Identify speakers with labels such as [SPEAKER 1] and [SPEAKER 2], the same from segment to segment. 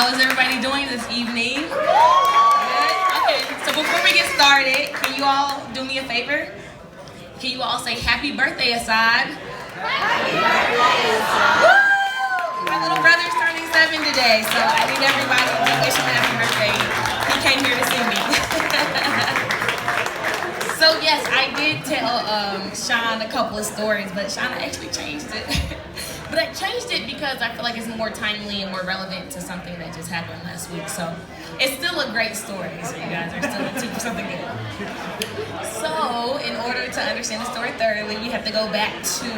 [SPEAKER 1] How is everybody doing this evening? Good? Okay, so before we get started, can you all do me a favor? Can you all say happy birthday, Assad? Happy birthday, Assad! My little brother's turning 7 today, so I need everybody to wish him a happy birthday. He came here to see me. So yes, I did tell Sean a couple of stories, but Sean actually changed it. But I changed it because I feel like it's more timely and more relevant to something that just happened last week. So it's still a great story, so you guys are still in tune for something good. So in order to understand the story thoroughly, we have to go back to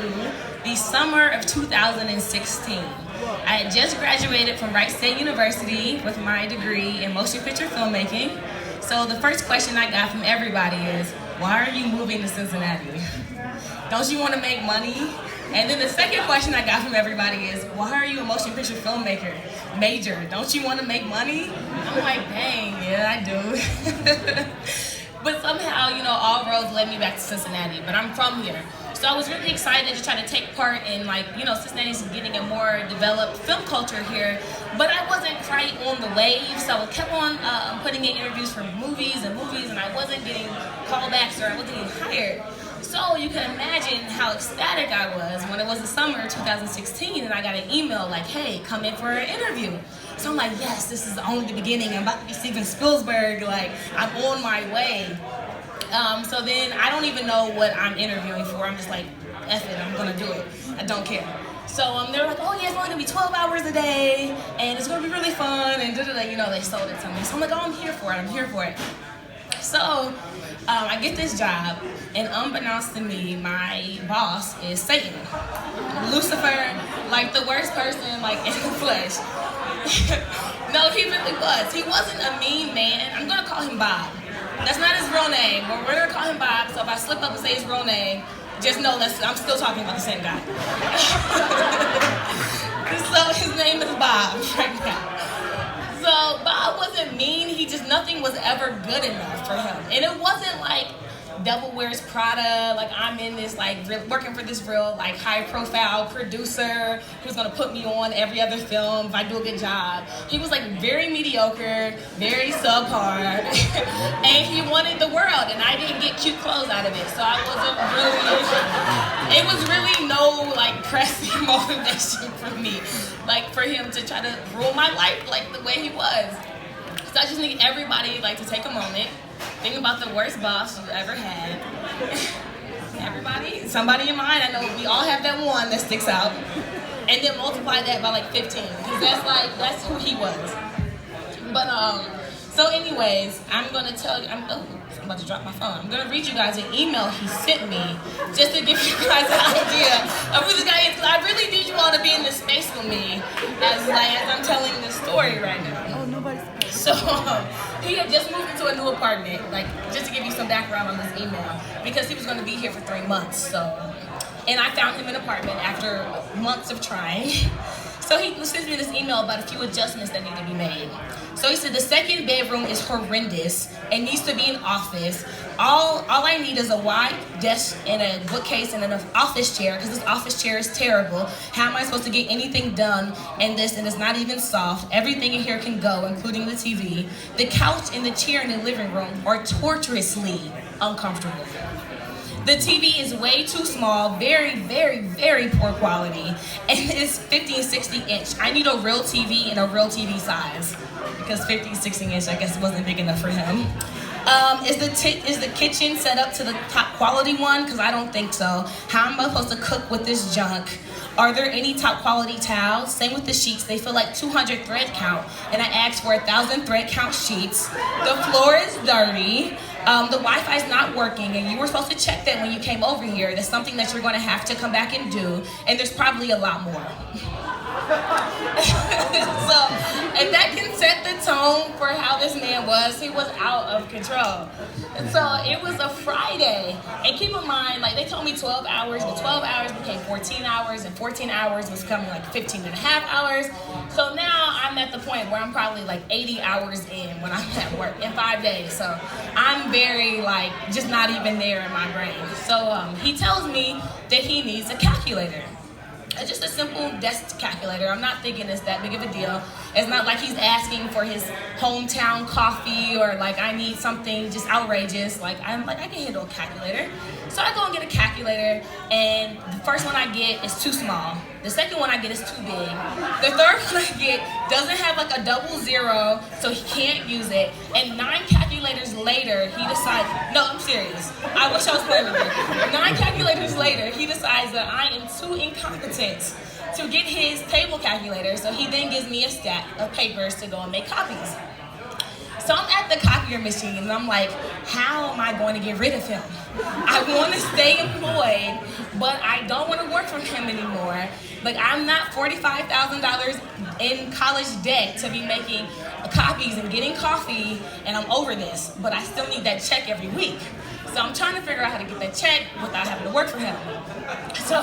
[SPEAKER 1] the summer of 2016. I had just graduated from Wright State University with my degree in motion picture filmmaking. So the first question I got from everybody is, why are you moving to Cincinnati? Don't you want to make money? And then the second question I got from everybody is, why are you a motion picture filmmaker major? Don't you want to make money? I'm like, dang, yeah, I do. But somehow, you know, all roads led me back to Cincinnati, but I'm from here. So I was really excited to try to take part in, like, you know, Cincinnati's getting a more developed film culture here, but I wasn't quite on the wave, so I kept on putting in interviews for movies, and I wasn't getting callbacks or I wasn't getting hired. So you can imagine how ecstatic I was when it was the summer of 2016 and I got an email like, hey, come in for an interview. So I'm like, yes, this is only the beginning. I'm about to be Steven Spielberg, like, I'm on my way. So then I don't even know what I'm interviewing for. I'm just like, F it, I'm gonna do it. I don't care. So they're like, oh yeah, it's only gonna be 12 hours a day and it's gonna be really fun and you know, they sold it to me. So I'm like, oh, I'm here for it. So I get this job, and unbeknownst to me, my boss is Satan. Lucifer, like the worst person, like in the flesh. No, he really was. He wasn't a mean man. I'm gonna call him Bob. That's not his real name, but we're gonna call him Bob. So if I slip up and say his real name, just know that I'm still talking about the same guy. So his name is Bob right now. So Bob wasn't mean, nothing was ever good enough for him. And it wasn't like Devil Wears Prada, like I'm in this, like working for this real, like high profile producer who's gonna put me on every other film if I do a good job. He was like very mediocre, very subpar, and he wanted the world, and I didn't get cute clothes out of it. So it was really no like pressing motivation for me, like for him to try to rule my life like the way he was. So I just need everybody like to take a moment, think about the worst boss you ever had. Everybody, somebody in mind, I know we all have that one that sticks out. And then multiply that by like 15, because that's who he was. But so anyways, I'm gonna tell you, I'm about to drop my phone. I'm gonna read you guys an email he sent me just to give you guys an idea of who this guy is, because I really need you all to be in this space with me as I'm telling this story right now.
[SPEAKER 2] Oh, nobody's.
[SPEAKER 1] So he had just moved into a new apartment, like just to give you some background on this email, because he was going to be here for 3 months. So, and I found him an apartment after months of trying. So he sends me this email about a few adjustments that need to be made. So he said the second bedroom is horrendous and needs to be an office. All I need is a wide desk and a bookcase and an office chair, because this office chair is terrible. How am I supposed to get anything done in this, and it's not even soft? Everything in here can go, including the TV. The couch and the chair in the living room are torturously uncomfortable. The TV is way too small, very, very, very poor quality, and it's 50 and 60 inch. I need a real TV and a real TV size, because 50 and 60 inch, I guess, wasn't big enough for him. Is the kitchen set up to the top quality one? Because I don't think so. How am I supposed to cook with this junk? Are there any top quality towels? Same with the sheets. They feel like 200 thread count, and I asked for 1,000 thread count sheets. The floor is dirty. The Wi-Fi is not working, and you were supposed to check that when you came over here. That's something that you're going to have to come back and do, and there's probably a lot more. So, and that can set the tone for how this man was. He was out of control. And so it was a Friday, and keep in mind, like they told me 12 hours, but 12 hours became 14 hours, and 14 hours was becoming like 15 and a half hours. So now I'm at the point where I'm probably like 80 hours in when I'm at work in 5 days. So I'm very like just not even there in my brain. So he tells me that he needs a calculator. It's just a simple desk calculator. I'm not thinking it's that big of a deal. It's not like he's asking for his hometown coffee or like I need something just outrageous. Like I can handle a calculator. So I go and get a calculator, and the first one I get is too small. The second one I get is too big. The third one I get doesn't have like a 00, so he can't use it. And 9 calculators later, he decides, no, I'm serious. I wish I was playing with it. 9 calculators later, he decides that I am too incompetent to get his table calculator, so he then gives me a stack of papers to go and make copies. So I'm at the copier machine, and I'm like, how am I going to get rid of him? I want to stay employed, but I don't want to work for him anymore. Like, I'm not $45,000 in college debt to be making copies and getting coffee, and I'm over this, but I still need that check every week. So I'm trying to figure out how to get that check without having to work for him. So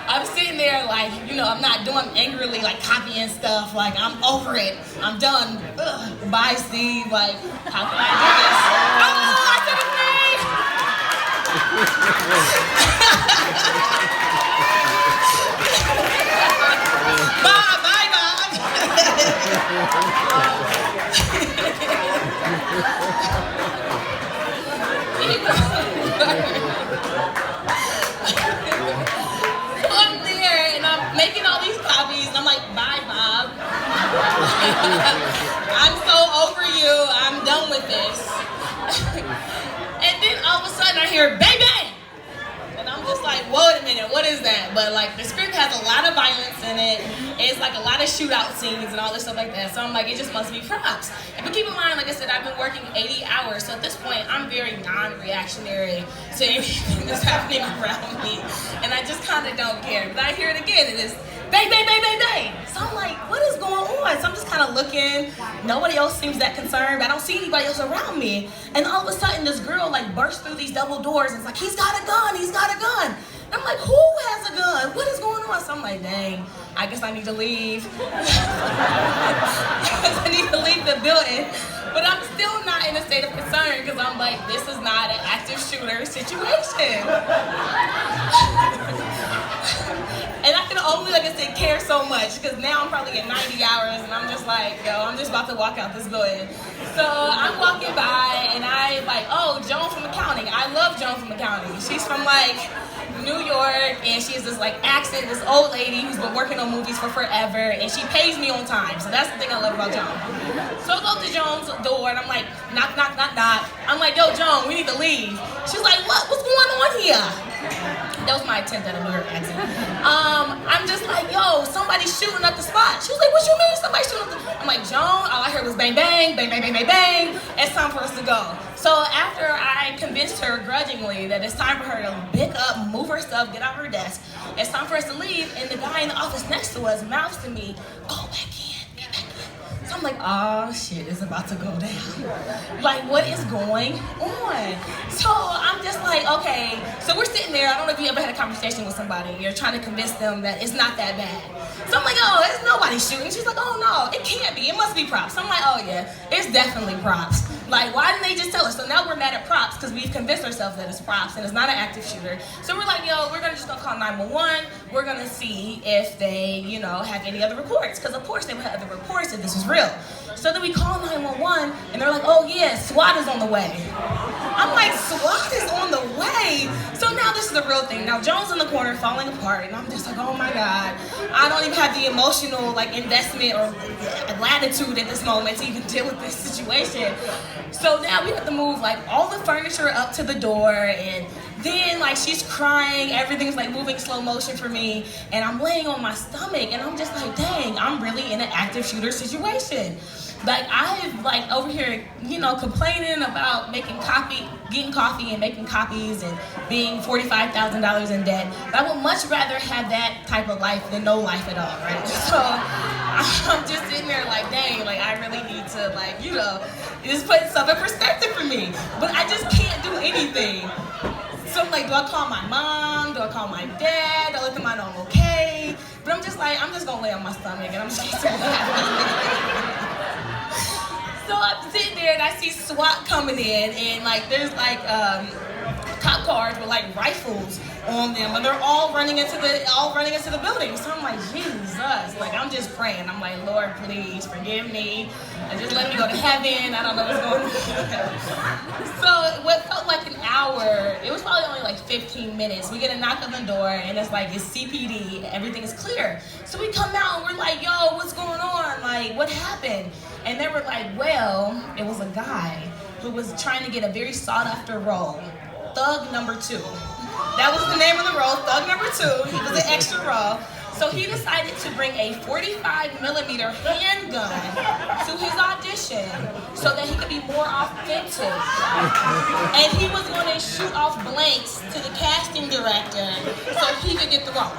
[SPEAKER 1] I'm sitting there like, I'm not doing angrily like copying stuff. Like, I'm over it. I'm done. Ugh. Bye, Steve. Like, how can I do this? Oh, I said his name! Bob, bye, I'm there and I'm making all these copies and I'm like, bye, Bob. I'm so over you. I'm done with this. And then all of a sudden I hear, baby! And I'm just like, wait a minute, what is that? But like the script has a lot of violence in it. It's like a lot of shootout scenes and all this stuff like that. So I'm like, it just must be props. But keep in mind, like I said, I've been working 80 hours. So at this point, I'm very non-reactionary to anything that's happening around me. And I just kind of don't care. But I hear it again, and it's bang, bang, bang, bang, bang. So I'm like, what is going on? So I'm just kind of looking. Nobody else seems that concerned. I don't see anybody else around me. And all of a sudden, this girl like bursts through these double doors and it's like, he's got a gun, he's got a gun. And I'm like, who has a gun? What is going on? So I'm like, dang, I guess I need to leave. I need to leave the building. But I'm still not in a state of concern because I'm like, this is not an active shooter situation. And I can only, like I said, care so much because now I'm probably at 90 hours and I'm just like, yo, I'm just about to walk out this building. So I'm walking by and I like, oh, Joan from accounting. I love Joan from accounting. She's from like New York and she has this like accent, this old lady who's been working on movies for forever and she pays me on time. So that's the thing I love about Joan. So I go up to Joan's door and I'm like, knock, knock, knock, knock. I'm like, yo, Joan, we need to leave. She's like, what? What's going on here? That was my attempt at a New York accent. I'm just like, yo, somebody's shooting up the spot. She was like, what you mean somebody's shooting up the... I'm like, Joan, all I heard was bang, bang, bang, bang, bang, bang, bang. It's time for us to go. So after I convinced her grudgingly that it's time for her to pick up, move her stuff, get out of her desk, it's time for us to leave, and the guy in the office next to us mouths to me, go back in, get back in. So I'm like, oh shit, it's about to go down. Like, what is going on? So I'm just like, okay. So we're sitting there. I don't know if you ever had a conversation with somebody. You're trying to convince them that it's not that bad. So I'm like, oh, there's nobody shooting. She's like, oh no, it can't be. It must be props. So I'm like, oh yeah, it's definitely props. Like, why didn't they just tell us? So now we're mad at props because we've convinced ourselves that it's props and it's not an active shooter. So we're like, yo, we're just gonna call 911. We're gonna see if they, have any other reports. Because of course they would have other reports if this was real. So then we call 911 and they're like, oh yeah, SWAT is on the way. I'm like, SWAT is on the way? So now this is the real thing. Now Joan's in the corner falling apart and I'm just like, oh my God. I don't even have the emotional investment or latitude at this moment to even deal with this situation. So now we have to move all the furniture up to the door and then she's crying, everything's moving slow motion for me and I'm laying on my stomach and I'm just like, dang, I'm really in an active shooter situation. I'm over here, complaining about getting coffee and making copies and being $45,000 in debt. But I would much rather have that type of life than no life at all, right? So I'm just sitting there dang, I really need to just put stuff in perspective for me. But I just can't do anything. So I'm like, do I call my mom? Do I call my dad? Do I let them know I'm okay? But I'm just gonna lay on my stomach and I'm just so happy. So I'm sitting there and I see SWAT coming in and there's cop cars with rifles on them, and they're all running into the building. So I'm like, Jesus, like I'm just praying. I'm like, Lord, please forgive me and just let me go to heaven. I don't know what's going on. So what felt like an hour, it was probably only like 15 minutes. We get a knock on the door, and it's like, it's CPD, everything is clear. So we come out and we're like, yo, what's going on? Like, what happened? And they were like, well, it was a guy who was trying to get a very sought after role, Thug Number 2. That was the name of the role, Thug Number 2. He was an extra role. So he decided to bring a 45mm handgun to his audition so that he could be more authentic. And he was going to shoot off blanks to the casting director so he could get the role.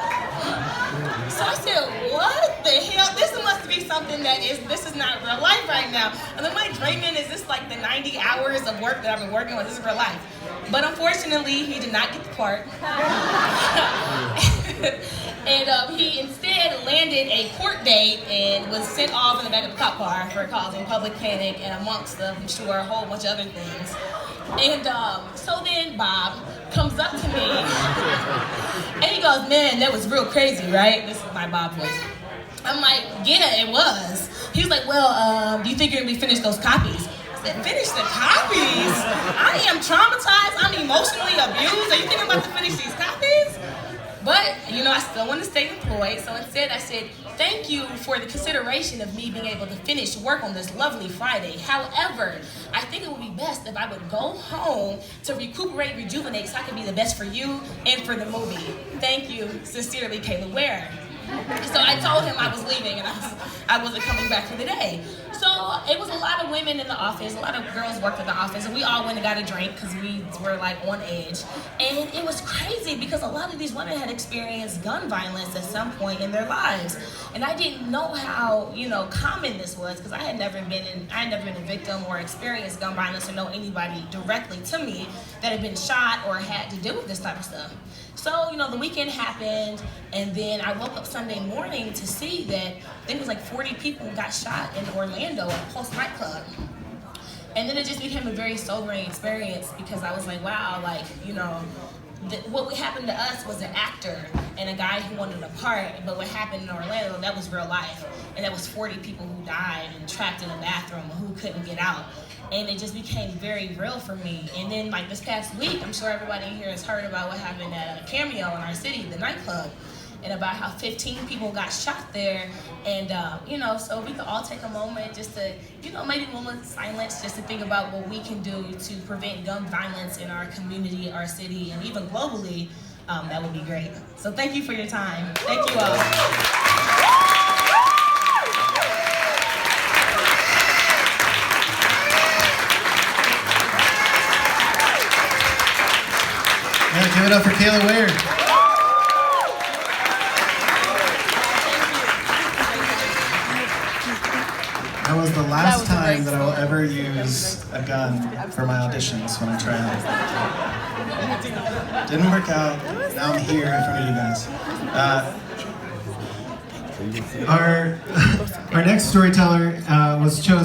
[SPEAKER 1] So I said, what the hell? This must be something this is not real life right now. And then my dreaming, is this like the 90 hours of work that I've been working with? This is real life. But unfortunately, he did not get the part. And he instead landed a court date and was sent off in the back of the cop car for causing public panic and amongst them, I'm sure, a whole bunch of other things. And so then Bob comes up to me and he goes, man, that was real crazy, right? This is my Bob voice. I'm like, yeah, it was. He was like, well, do you think you're gonna be finished those copies? I said, finish the copies? I am traumatized, I'm emotionally abused. Are you thinking about to finish these copies? But, I still want to stay employed. So instead I said, thank you for the consideration of me being able to finish work on this lovely Friday. However, I think it would be best if I would go home to recuperate, rejuvenate, so I could be the best for you and for the movie. Thank you, sincerely, Kailah Ware. So I told him I was leaving and I wasn't coming back for the day. So it was a lot of women in the office, a lot of girls worked at the office, and we all went and got a drink because we were like on edge. And it was crazy because a lot of these women had experienced gun violence at some point in their lives. And I didn't know how, common this was because I had never been a victim or experienced gun violence or know anybody directly to me that had been shot or had to deal with this type of stuff. So, the weekend happened, and then I woke up Sunday morning to see that I think it was like 40 people got shot in Orlando at a Pulse nightclub. And then it just became a very sobering experience because I was like, wow, what happened to us was an actor and a guy who wanted a part, but what happened in Orlando, that was real life. And that was 40 people who died and trapped in a bathroom who couldn't get out. And it just became very real for me. And then this past week, I'm sure everybody here has heard about what happened at Cameo in our city, the nightclub, and about how 15 people got shot there. And, so we could all take a moment just to, maybe a moment of silence just to think about what we can do to prevent gun violence in our community, our city, and even globally. That would be great. So thank you for your time. Thank you all.
[SPEAKER 2] Yeah, give it up for Kailah Ware. That was the last time that I will ever use a gun for my auditions when I try out. Didn't work out. Now I'm here in front of you guys. Our next storyteller was chosen